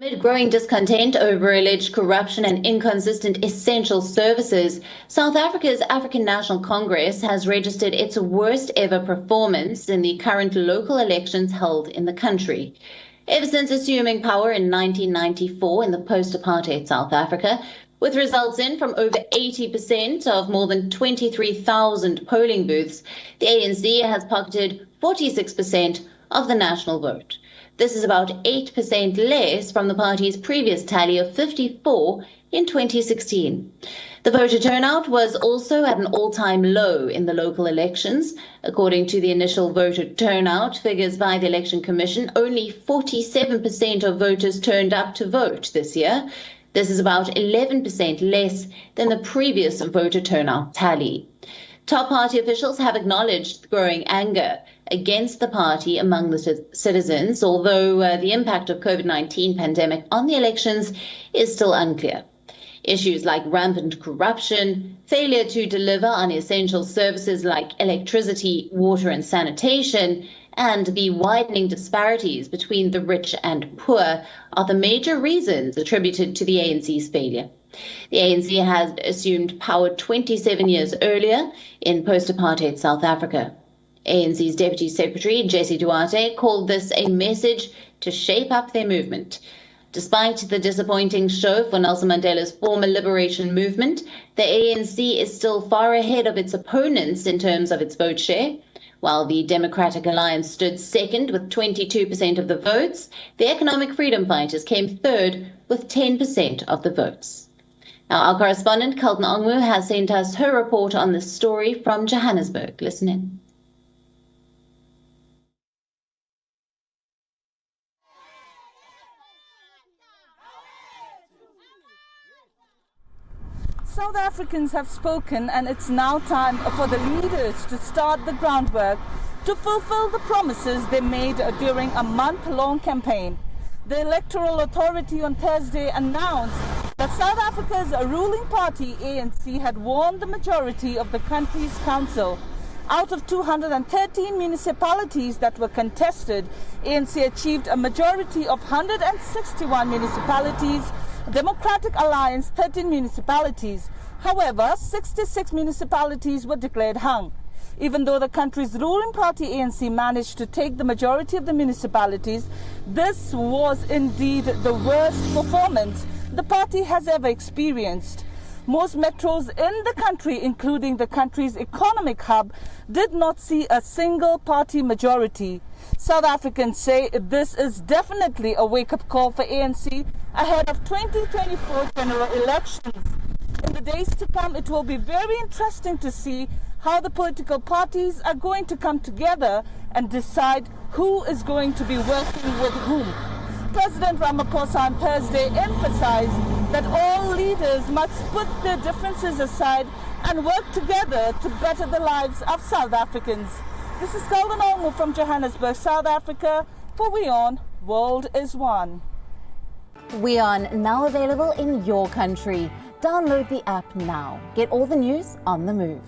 Amid growing discontent over alleged corruption and inconsistent essential services, South Africa's African National Congress has registered its worst ever performance in the current local elections held in the country. Ever since assuming power in 1994 in the post-apartheid South Africa, with results in from over 80% of more than 23,000 polling booths, the ANC has pocketed 46% of the national vote. This is about 8% less from the party's previous tally of 54 in 2016. The voter turnout was also at an all-time low in the local elections. According to the initial voter turnout figures by the Election Commission, only 47% of voters turned up to vote this year. This is about 11% less than the previous voter turnout tally. Top party officials have acknowledged the growing anger against the party among the citizens, although the impact of COVID-19 pandemic on the elections is still unclear. Issues like rampant corruption, failure to deliver on essential services like electricity, water and sanitation, and the widening disparities between the rich and poor are the major reasons attributed to the ANC's failure. The ANC has assumed power 27 years earlier in post-apartheid South Africa. ANC's Deputy Secretary, Jesse Duarte, called this a message to shape up their movement. Despite the disappointing show for Nelson Mandela's former liberation movement, the ANC is still far ahead of its opponents in terms of its vote share. While the Democratic Alliance stood second with 22% of the votes, the Economic Freedom Fighters came third with 10% of the votes. Now, our correspondent, Kelton Ongwu, has sent us her report on this story from Johannesburg. Listen in. South Africans have spoken, and it's now time for the leaders to start the groundwork to fulfill the promises they made during a month-long campaign. The Electoral Authority on Thursday announced that South Africa's ruling party, ANC, had won the majority of the country's council. Out of 213 municipalities that were contested, ANC achieved a majority of 161 municipalities, Democratic Alliance 13 municipalities. However, 66 municipalities were declared hung. Even though the country's ruling party ANC managed to take the majority of the municipalities, this was indeed the worst performance the party has ever experienced. Most metros in the country, including the country's economic hub, did not see a single party majority. South Africans say this is definitely a wake-up call for ANC ahead of 2024 general elections. In the days to come, it will be very interesting to see how the political parties are going to come together and decide who is going to be working with whom. President Ramaphosa on Thursday emphasized that all leaders must put their differences aside and work together to better the lives of South Africans. This is Kelton Ongwu from Johannesburg, South Africa, for WION World is One. WION, now available in your country. Download the app now. Get all the news on the move.